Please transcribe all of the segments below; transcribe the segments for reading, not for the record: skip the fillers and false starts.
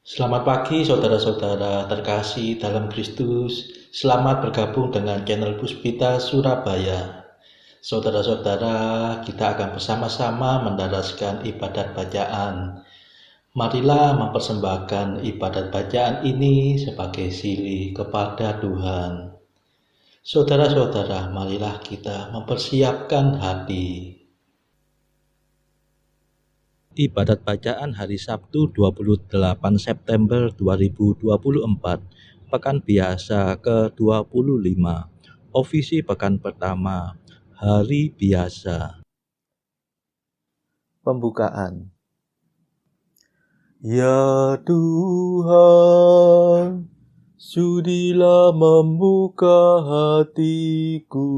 Selamat pagi saudara-saudara terkasih dalam Kristus. Selamat bergabung dengan channel Puspita Surabaya. Saudara-saudara, kita akan bersama-sama mendaraskan ibadat bacaan. Marilah mempersembahkan ibadat bacaan ini sebagai sili kepada Tuhan. Saudara-saudara, marilah kita mempersiapkan hati. Ibadat bacaan hari Sabtu 28 September 2024, Pekan Biasa ke-25, Ofisi Pekan Pertama, Hari Biasa. Pembukaan. Ya Tuhan, sudilah membuka hatiku,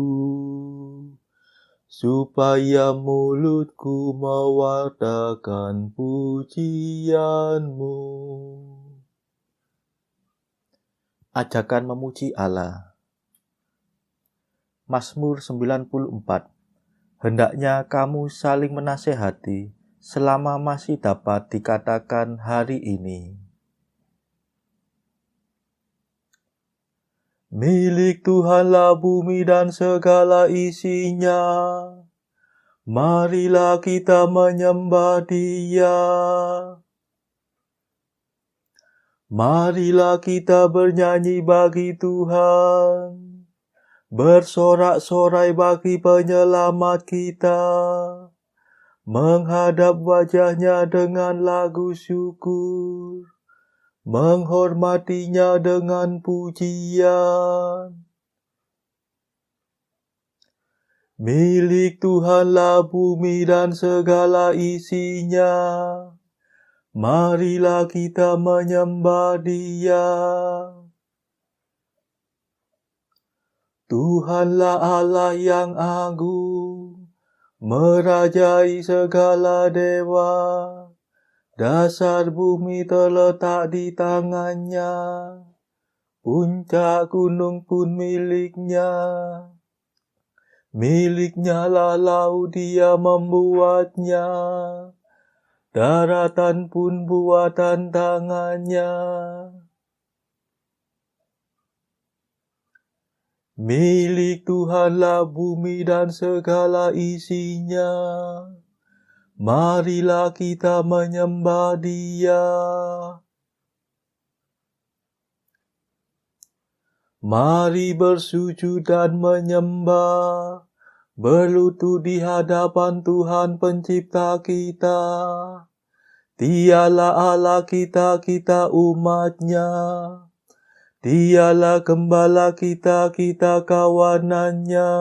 supaya mulutku mewartakan pujian-Mu. Ajakan memuji Allah. Mazmur 94. Hendaknya kamu saling menasehati selama masih dapat dikatakan hari ini. Milik Tuhanlah bumi dan segala isinya. Marilah kita menyembah Dia. Marilah kita bernyanyi bagi Tuhan, bersorak-sorai bagi penyelamat kita, menghadap wajah-Nya dengan lagu syukur, menghormati-Nya dengan pujian. Milik Tuhanlah bumi dan segala isinya. Marilah kita menyembah Dia. Tuhanlah Allah yang agung, merajai segala dewa. Dasar bumi terletak di tangan-Nya, puncak gunung pun milik-Nya. Milik-Nya lah laut, Dia membuatnya, daratan pun buatan tangan-Nya. Milik Tuhanlah bumi dan segala isinya. Marilah kita menyembah Dia. Mari bersujud dan menyembah, berlutut di hadapan Tuhan Pencipta kita. Dialah Allah kita, kita umat-Nya. Dialah Gembala kita, kita kawanan-Nya.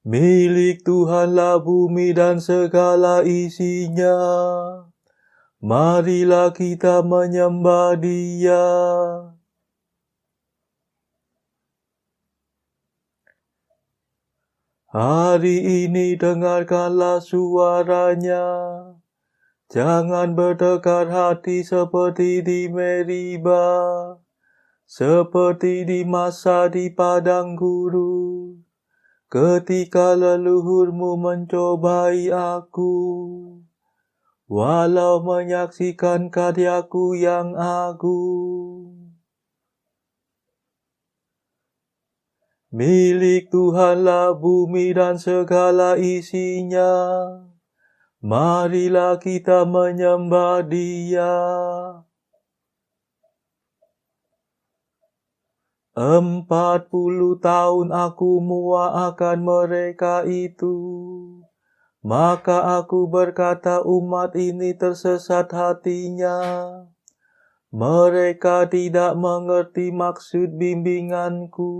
Milik Tuhanlah bumi dan segala isinya. Marilah kita menyembah Dia. Hari ini dengarkanlah suara-Nya. Jangan bertekar hati seperti di Meriba, seperti di masa di padang gurun, ketika leluhurmu mencobai aku, walau menyaksikan karyaku yang agung. Milik Tuhanlah bumi dan segala isinya. Marilah kita menyembah Dia. 40 tahun aku muak akan mereka itu. Maka aku berkata, umat ini tersesat hatinya. Mereka tidak mengerti maksud bimbinganku.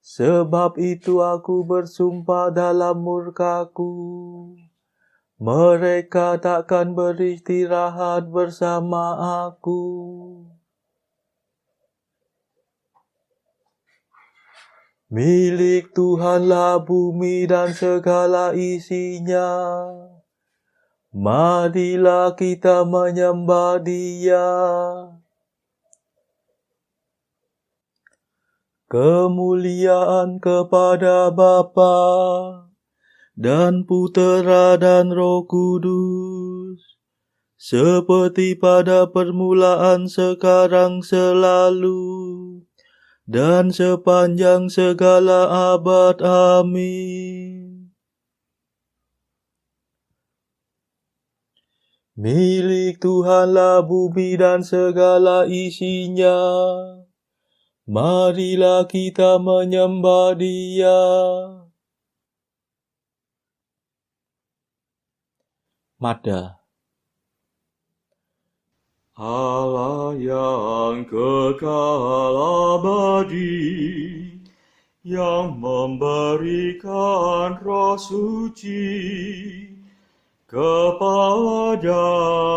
Sebab itu aku bersumpah dalam murkaku. Mereka takkan beristirahat bersama aku. Milik Tuhanlah bumi dan segala isinya. Marilah kita menyembah Dia. Kemuliaan kepada Bapa dan Putera dan Roh Kudus, seperti pada permulaan, sekarang, selalu, dan sepanjang segala abad. Amin. Milik Tuhanlah bumi dan segala isinya. Marilah kita menyembah Dia. Mada. Allah yang kekal abadi, yang memberikan Roh Suci kepada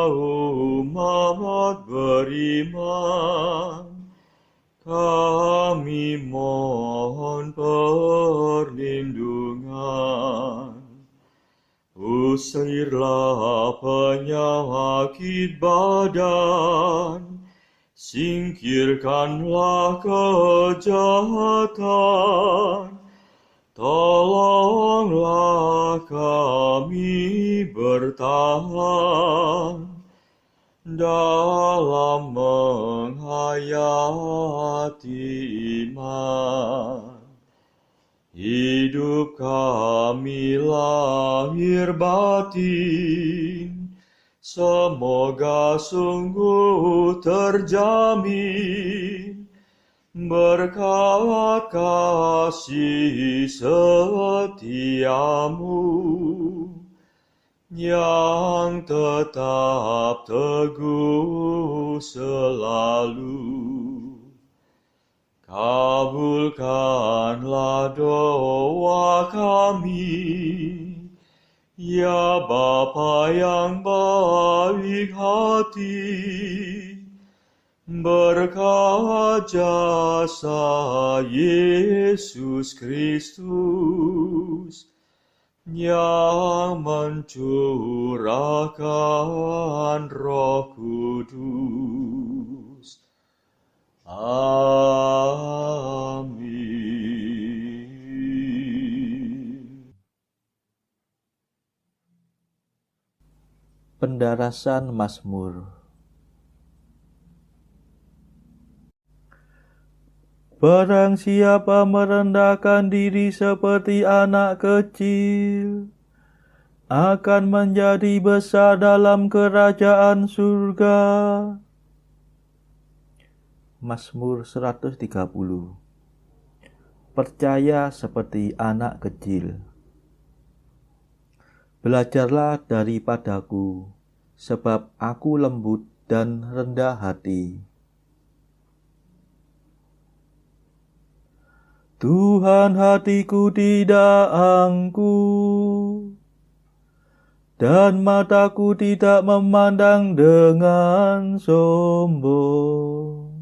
umat beriman, kami mohon perlindungan. Usirlah penyakit badan, singkirkanlah kejahatan, tolonglah kami bertahan dalam menghayati iman. Hidup kami lahir batin, semoga sungguh terjamin berkat kasih setiamu yang tetap teguh selalu. Kabulkanlah doa kami, ya Bapa yang baik hati, berkat jasa Yesus Kristus yang mencurahkan Roh Kudus. Amin. Pendarasan Mazmur. Barang siapa merendahkan diri seperti anak kecil, akan menjadi besar dalam kerajaan surga. Mazmur 130. Percaya seperti anak kecil. Belajarlah daripadaku, sebab aku lembut dan rendah hati. Tuhan, hatiku tidak angkuh, dan mataku tidak memandang dengan sombong.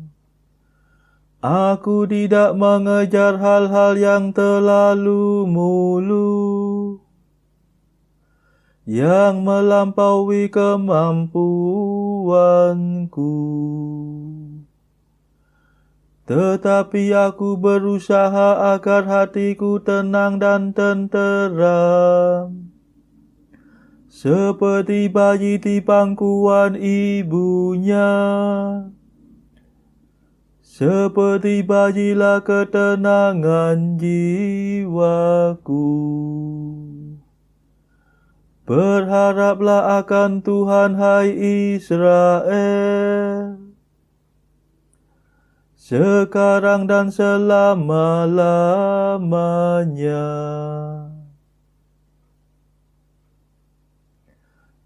Aku tidak mengejar hal-hal yang terlalu muluk, yang melampaui kemampuanku. Tetapi aku berusaha agar hatiku tenang dan tenteram, seperti bayi di pangkuan ibunya. Seperti bayilah ketenangan jiwaku. Berharaplah akan Tuhan, hai Israel, sekarang dan selama-lamanya.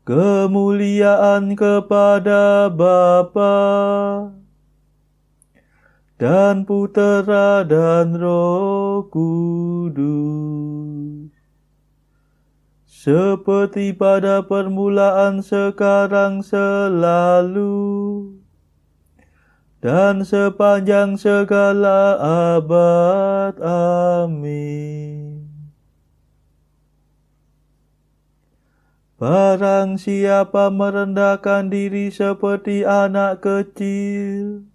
Kemuliaan kepada Bapa dan Putera dan Roh Kudus, seperti pada permulaan, sekarang, selalu, dan sepanjang segala abad. Amin. Barang siapa merendahkan diri seperti anak kecil,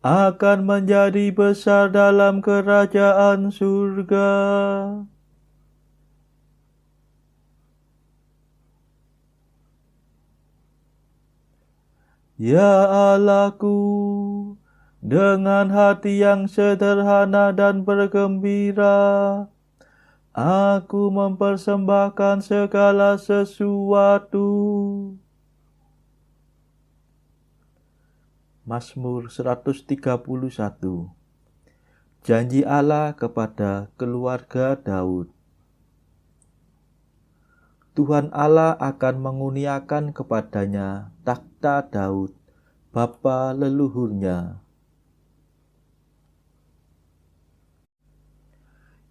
akan menjadi besar dalam kerajaan surga. Ya Allahku, dengan hati yang sederhana dan bergembira, aku mempersembahkan segala sesuatu. Mazmur 131. Janji Allah kepada keluarga Daud. Tuhan Allah akan menguniakan kepadanya takhta Daud, bapa leluhurnya.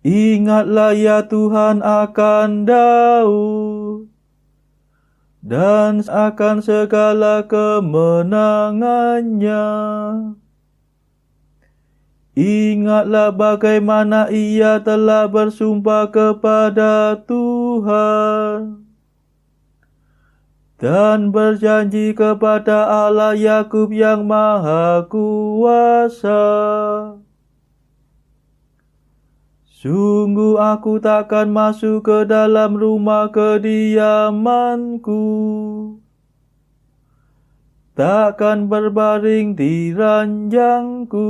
Ingatlah ya Tuhan akan Daud, dan akan segala kemenangannya. Ingatlah bagaimana ia telah bersumpah kepada Tuhan dan berjanji kepada Allah Yakub yang Maha Kuasa. Sungguh aku takkan masuk ke dalam rumah kediamanku, takkan berbaring di ranjangku,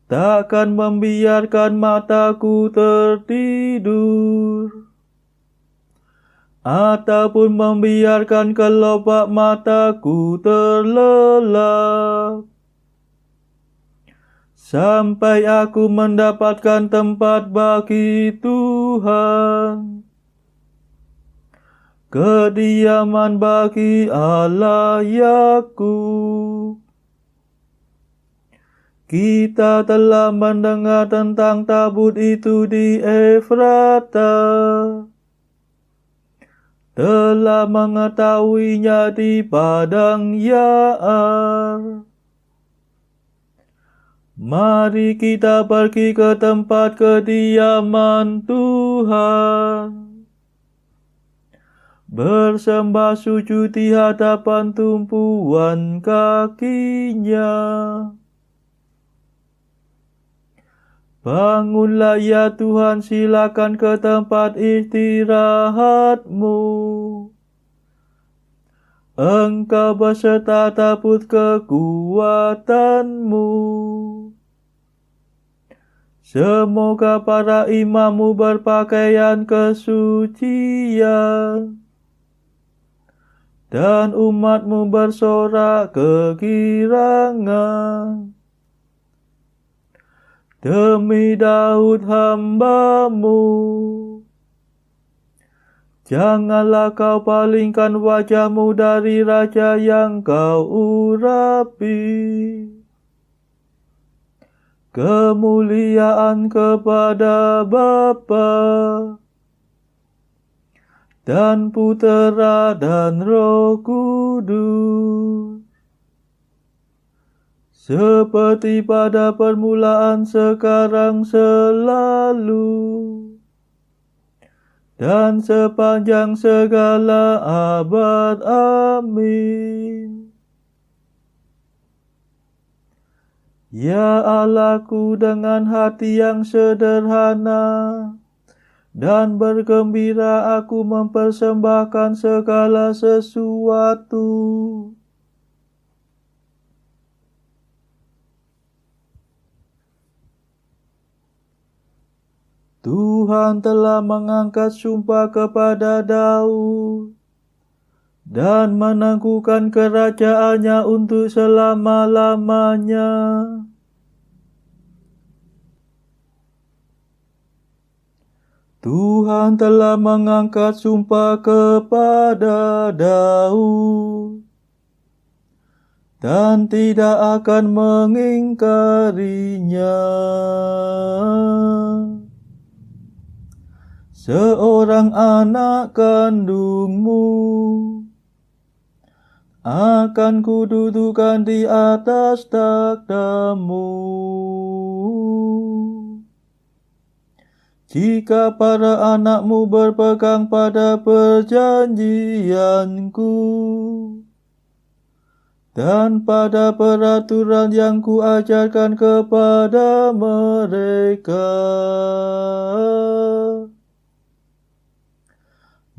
takkan membiarkan mataku tertidur, ataupun membiarkan kelopak mataku terlelap, sampai aku mendapatkan tempat bagi Tuhan, kediaman bagi Allah Yakub. Kita telah mendengar tentang tabut itu di Efrata, telah mengetahuinya di padang Yaar. Mari kita pergi ke tempat kediaman Tuhan, bersembah sujud di hadapan tumpuan kakinya. Bangunlah ya Tuhan, silakan ke tempat istirahatmu. Engkau beserta tabut kekuatanmu. Semoga para imammu berpakaian kesucian, dan umatmu bersorak kegirangan. Demi Daud hamba-Mu, janganlah kau palingkan wajah-Mu dari raja yang kau urapi. Kemuliaan kepada Bapa dan Putera dan Roh Kudus, seperti pada permulaan, sekarang, selalu, dan sepanjang segala abad. Amin. Ya Allahku, dengan hati yang sederhana dan bergembira aku mempersembahkan segala sesuatu. Tuhan telah mengangkat sumpah kepada Daud dan meneguhkan kerajaannya untuk selama-lamanya. Tuhan telah mengangkat sumpah kepada Daud dan tidak akan mengingkarinya. Seorang anak kandungmu akan kududukan di atas takhtamu. Jika para anakmu berpegang pada perjanjianku dan pada peraturan yang kuajarkan kepada mereka,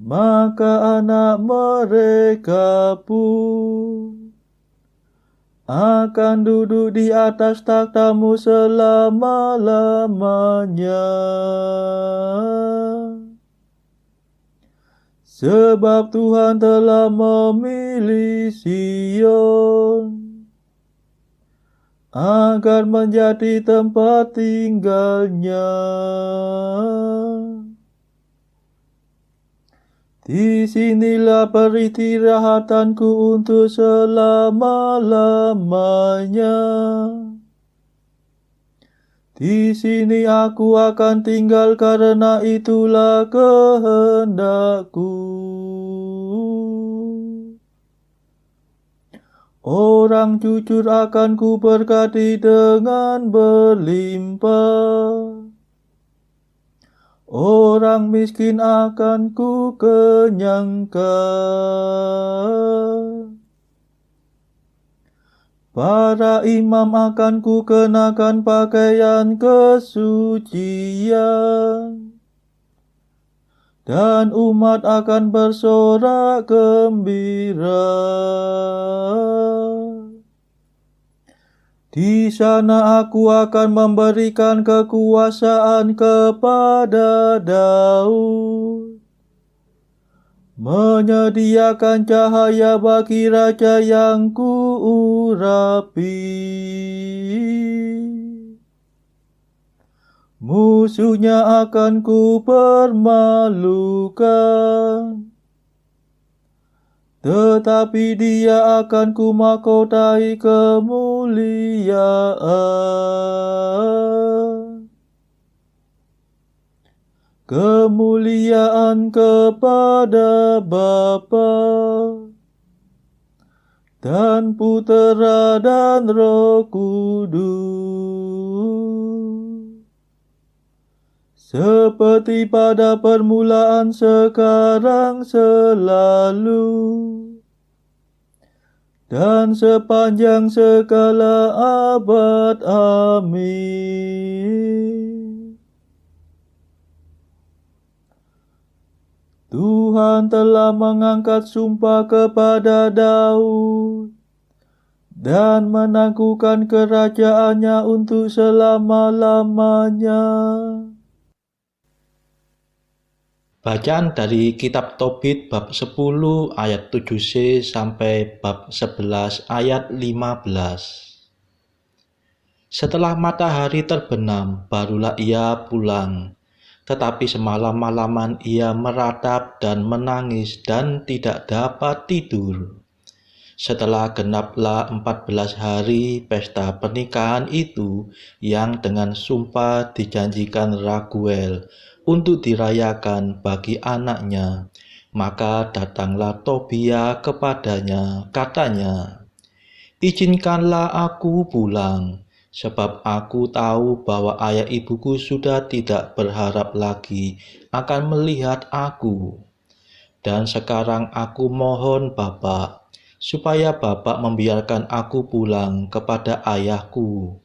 maka anak mereka pun akan duduk di atas takhtamu selama-lamanya. Sebab Tuhan telah memilih Sion agar menjadi tempat tinggalnya. Di sinilah peristirahatanku untuk selama-lamanya. Di sini aku akan tinggal karena itulah kehendakku. Orang jujur akan ku berkati dengan berlimpah. Orang miskin akan ku kenyangkan. Para imam akan ku kenakan pakaian kesucian, dan umat akan bersorak gembira. Di sana aku akan memberikan kekuasaan kepada Daud, menyediakan cahaya bagi raja yang kuurapi. Musuhnya akan ku permalukan, tetapi dia akan ku mahkotai kemuliaan. Kemuliaan kepada Bapa dan Putera dan Roh Kudus, seperti pada permulaan, sekarang, selalu, dan sepanjang segala abad. Amin. Tuhan telah mengangkat sumpah kepada Daud dan menangguhkan kerajaannya untuk selama-lamanya. Bacaan dari kitab Tobit bab 10 ayat 7c sampai bab 11 ayat 15. Setelah matahari terbenam, barulah ia pulang. Tetapi semalam-malaman ia meratap dan menangis dan tidak dapat tidur. Setelah genaplah 14 hari pesta pernikahan itu yang dengan sumpah dijanjikan Raguel untuk dirayakan bagi anaknya, maka datanglah Tobia kepadanya, katanya, "Izinkanlah aku pulang, sebab aku tahu bahwa ayah ibuku sudah tidak berharap lagi akan melihat aku. Dan sekarang aku mohon Bapak, supaya Bapak membiarkan aku pulang kepada ayahku.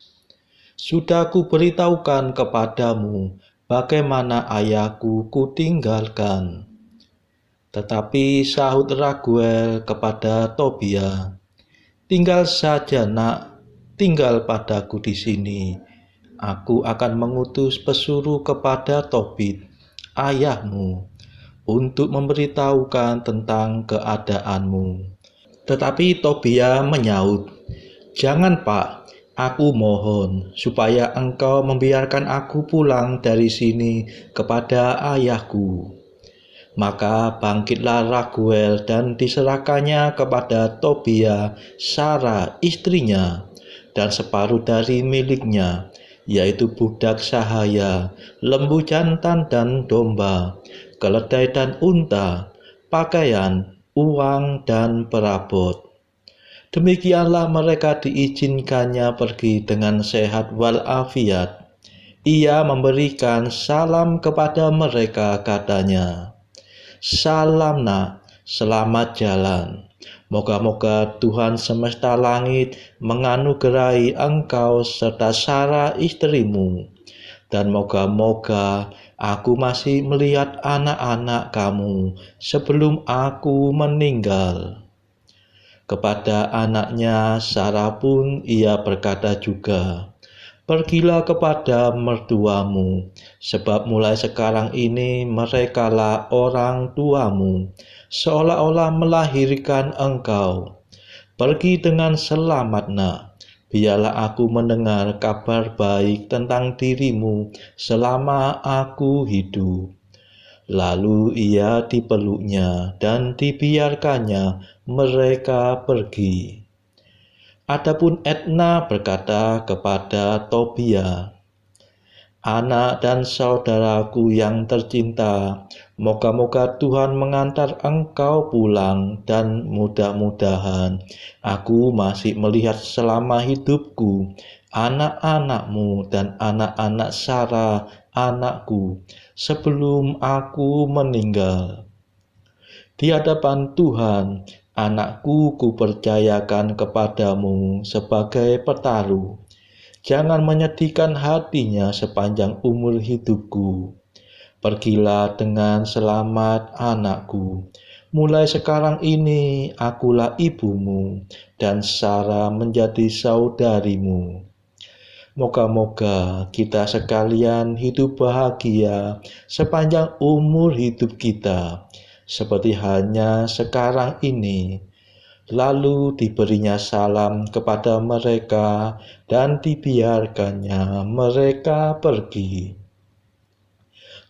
Sudah kuberitahukan kepadamu bagaimana ayahku kutinggalkan." Tetapi sahut Raguel kepada Tobia, "Tinggal saja nak, tinggal padaku di sini. Aku akan mengutus pesuruh kepada Tobit, ayahmu, untuk memberitahukan tentang keadaanmu." Tetapi Tobia menyaut, "Jangan Pak, aku mohon supaya engkau membiarkan aku pulang dari sini kepada ayahku." Maka bangkitlah Raguel dan diserahkannya kepada Tobia, Sara istrinya, dan separuh dari miliknya, yaitu budak sahaya, lembu jantan dan domba, keledai dan unta, pakaian, uang dan perabot. Demikianlah mereka diizinkannya pergi dengan sehat walafiat. Ia memberikan salam kepada mereka, katanya, "Salam nak, selamat jalan. Moga-moga Tuhan semesta langit menganugerahi engkau serta Sara istrimu, dan moga-moga Aku masih melihat anak-anak kamu sebelum aku meninggal." Kepada anaknya Sarah pun ia berkata juga, "Pergilah kepada mertuamu, sebab mulai sekarang ini merekalah orang tuamu, seolah-olah melahirkan engkau. Pergi dengan selamat, nak. Biarlah aku mendengar kabar baik tentang dirimu selama aku hidup." Lalu ia dipeluknya dan dibiarkannya mereka pergi. Adapun Edna berkata kepada Tobia, "Anak dan saudaraku yang tercinta, moga-moga Tuhan mengantar engkau pulang, dan mudah-mudahan aku masih melihat selama hidupku anak-anakmu dan anak-anak Sarah anakku sebelum aku meninggal. Di hadapan Tuhan, anakku kupercayakan kepadamu sebagai pertaruh. Jangan menyedihkan hatinya sepanjang umur hidupku. Pergilah dengan selamat, anakku. Mulai sekarang ini akulah ibumu, dan Sarah menjadi saudarimu. Moga-moga kita sekalian hidup bahagia sepanjang umur hidup kita, seperti hanya sekarang ini." Lalu diberinya salam kepada mereka dan dibiarkannya mereka pergi.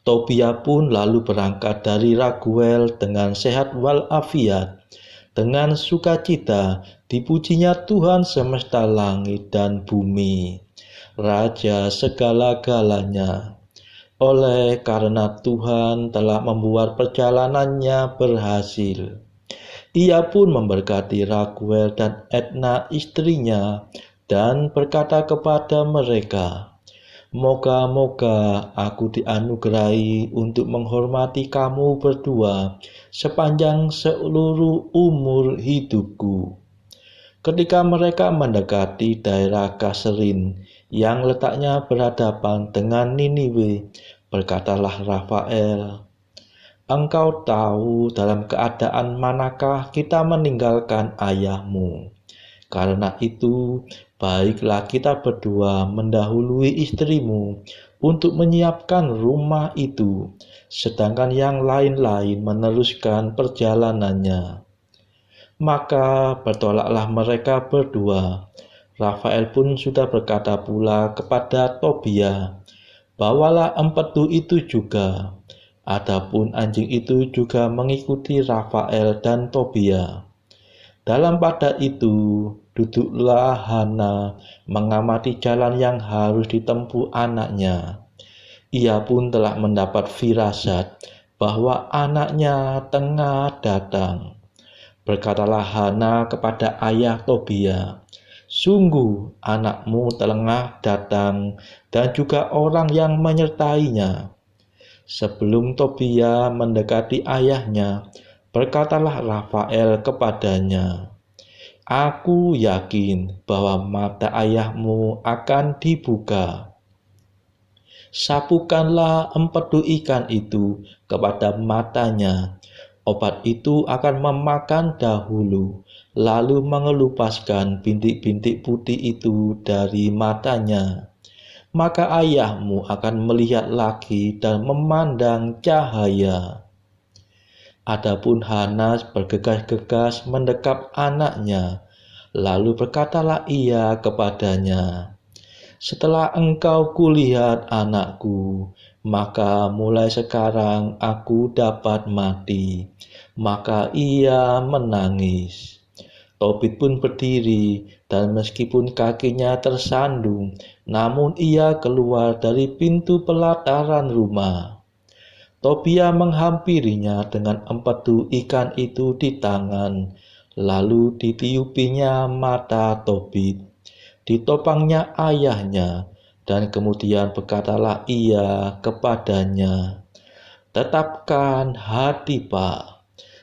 Tobia pun lalu berangkat dari Raguel dengan sehat walafiat. Dengan sukacita dipujinya Tuhan semesta langit dan bumi, Raja segala-galanya. Oleh karena Tuhan telah membuat perjalanannya berhasil. Ia pun memberkati Raguel dan Edna istrinya dan berkata kepada mereka, "Moga-moga aku dianugerahi untuk menghormati kamu berdua sepanjang seluruh umur hidupku." Ketika mereka mendekati daerah Kasrin yang letaknya berhadapan dengan Niniwe, berkatalah Rafael, "Engkau tahu dalam keadaan manakah kita meninggalkan ayahmu. Karena itu, baiklah kita berdua mendahului istrimu untuk menyiapkan rumah itu, sedangkan yang lain-lain meneruskan perjalanannya." Maka bertolaklah mereka berdua. Rafael pun sudah berkata pula kepada Tobia, "Bawalah empedu itu juga." Adapun anjing itu juga mengikuti Rafael dan Tobia. Dalam pada itu, duduklah Hana mengamati jalan yang harus ditempuh anaknya. Ia pun telah mendapat firasat bahwa anaknya tengah datang. Berkatalah Hana kepada ayah Tobia, "Sungguh anakmu tengah datang dan juga orang yang menyertainya." Sebelum Tobia mendekati ayahnya, berkatalah Rafael kepadanya, "Aku yakin bahwa mata ayahmu akan dibuka. Sapukanlah empedu ikan itu kepada matanya. Obat itu akan memakan dahulu, lalu mengelupaskan bintik-bintik putih itu dari matanya. Maka ayahmu akan melihat lagi dan memandang cahaya." Adapun Hana bergegas-gegas mendekap anaknya, lalu berkatalah ia kepadanya, "Setelah engkau kulihat anakku, maka mulai sekarang aku dapat mati." Maka ia menangis. Tobit pun berdiri, dan meskipun kakinya tersandung, namun ia keluar dari pintu pelataran rumah. Tobia menghampirinya dengan empedu ikan itu di tangan, lalu ditiupinya mata Tobit. Ditopangnya ayahnya, dan kemudian berkatalah ia kepadanya, "Tetapkan hati, Pak."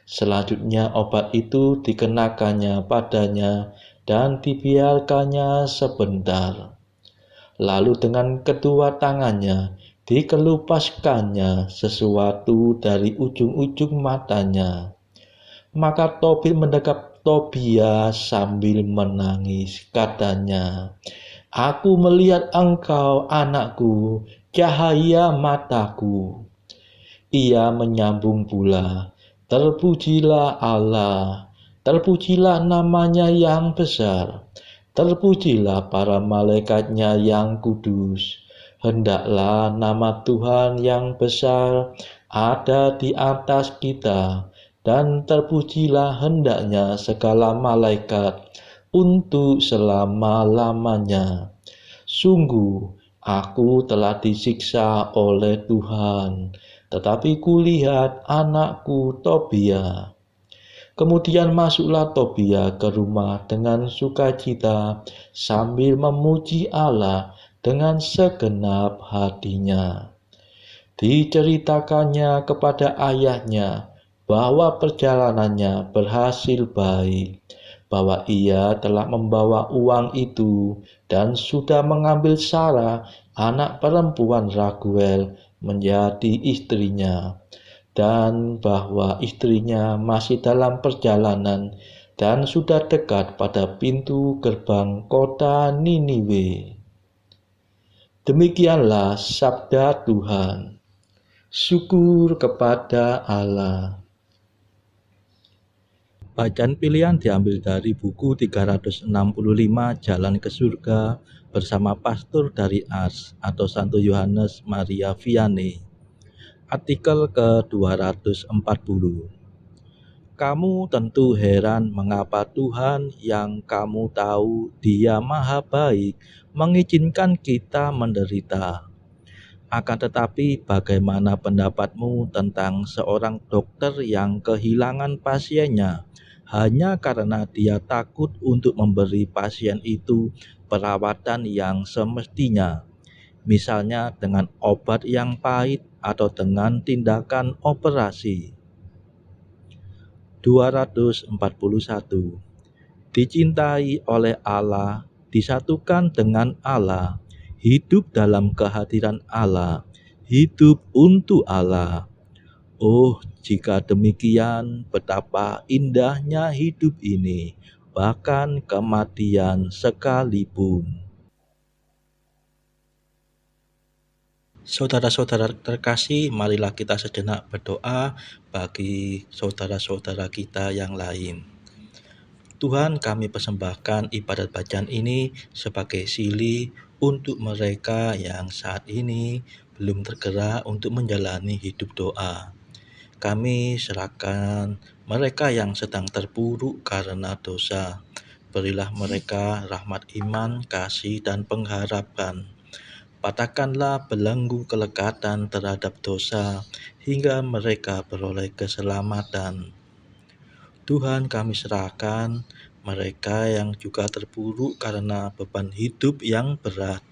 Selanjutnya obat itu dikenakannya padanya dan dibiarkannya sebentar. Lalu dengan kedua tangannya dikelupaskannya sesuatu dari ujung-ujung matanya. Maka Tobit mendekap Tobia sambil menangis. Katanya, "Aku melihat engkau, anakku, cahaya mataku." Ia menyambung pula, "Terpujilah Allah, terpujilah namanya yang besar, terpujilah para malaikatnya yang kudus. Hendaklah nama Tuhan yang besar ada di atas kita, dan terpujilah hendaknya segala malaikat untuk selama-lamanya. Sungguh, aku telah disiksa oleh Tuhan, tetapi kulihat anakku Tobia." Kemudian masuklah Tobia ke rumah dengan sukacita sambil memuji Allah dengan segenap hatinya. Diceritakannya kepada ayahnya bahwa perjalanannya berhasil baik, bahwa ia telah membawa uang itu dan sudah mengambil Sarah, anak perempuan Raguel, menjadi istrinya, dan bahwa istrinya masih dalam perjalanan dan sudah dekat pada pintu gerbang kota Niniwe. Demikianlah sabda Tuhan. Syukur kepada Allah. Bacaan pilihan diambil dari buku 365 Jalan ke Surga bersama pastor dari Ars atau Santo Yohanes Maria Vianney. Artikel ke-240. Kamu tentu heran mengapa Tuhan yang kamu tahu Dia Maha Baik mengizinkan kita menderita. Akan tetapi, bagaimana pendapatmu tentang seorang dokter yang kehilangan pasiennya hanya karena dia takut untuk memberi pasien itu perawatan yang semestinya, misalnya dengan obat yang pahit atau dengan tindakan operasi? 241. Dicintai oleh Allah, disatukan dengan Allah, hidup dalam kehadiran Allah, hidup untuk Allah. Oh, jika demikian, betapa indahnya hidup ini, bahkan kematian sekalipun. Saudara-saudara terkasih, marilah kita sejenak berdoa bagi saudara-saudara kita yang lain. Tuhan, kami persembahkan ibadat bacaan ini sebagai sili untuk mereka yang saat ini belum tergerak untuk menjalani hidup doa. Kami serahkan mereka yang sedang terpuruk karena dosa. Berilah mereka rahmat iman, kasih, dan pengharapan. Patahkanlah belenggu kelekatan terhadap dosa hingga mereka beroleh keselamatan. Tuhan, kami serahkan mereka yang juga terpuruk karena beban hidup yang berat.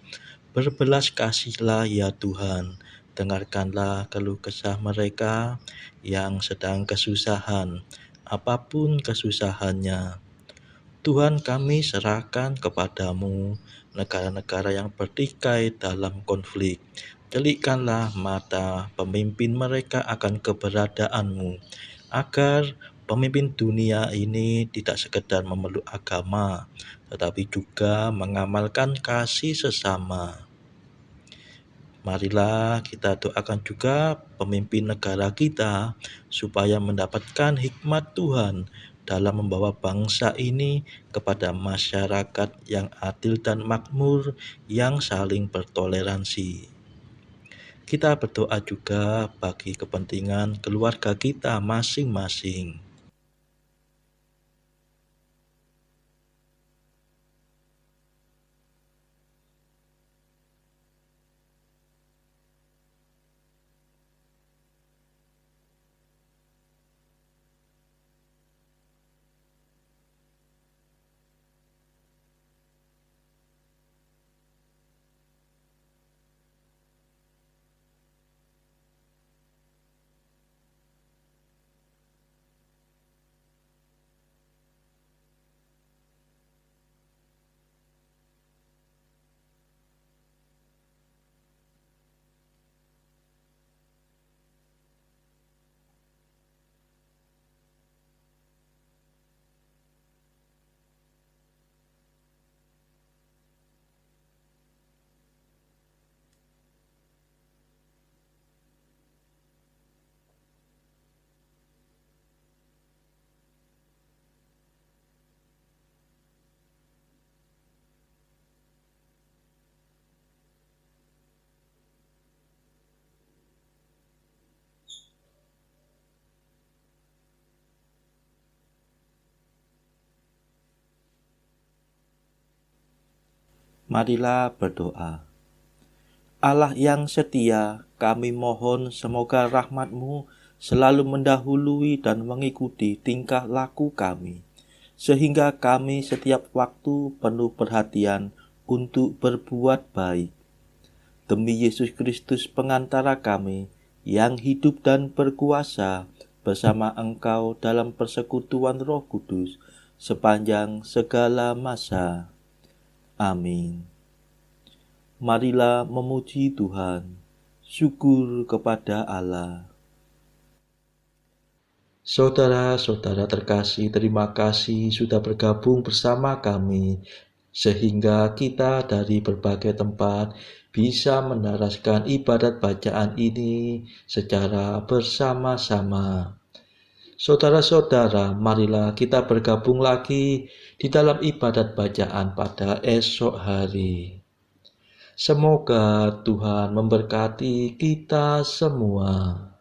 Berbelas kasihlah ya Tuhan, dengarkanlah keluh kesah mereka yang sedang kesusahan, apapun kesusahannya. Tuhan, kami serahkan kepadamu negara-negara yang bertikai dalam konflik. Celikkanlah mata pemimpin mereka akan keberadaanmu, agar pemimpin dunia ini tidak sekedar memeluk agama, tetapi juga mengamalkan kasih sesama. Marilah kita doakan juga pemimpin negara kita supaya mendapatkan hikmat Tuhan dalam membawa bangsa ini kepada masyarakat yang adil dan makmur, yang saling bertoleransi. Kita berdoa juga bagi kepentingan keluarga kita masing-masing. Marilah berdoa. Allah yang setia, kami mohon semoga rahmat-Mu selalu mendahului dan mengikuti tingkah laku kami, sehingga kami setiap waktu penuh perhatian untuk berbuat baik. Demi Yesus Kristus pengantara kami, yang hidup dan berkuasa bersama Engkau dalam persekutuan Roh Kudus sepanjang segala masa. Amin. Marilah memuji Tuhan. Syukur kepada Allah. Saudara-saudara terkasih, terima kasih sudah bergabung bersama kami, sehingga kita dari berbagai tempat bisa menaraskan ibadat bacaan ini secara bersama-sama. Saudara-saudara, marilah kita bergabung lagi di dalam ibadat bacaan pada esok hari. Semoga Tuhan memberkati kita semua.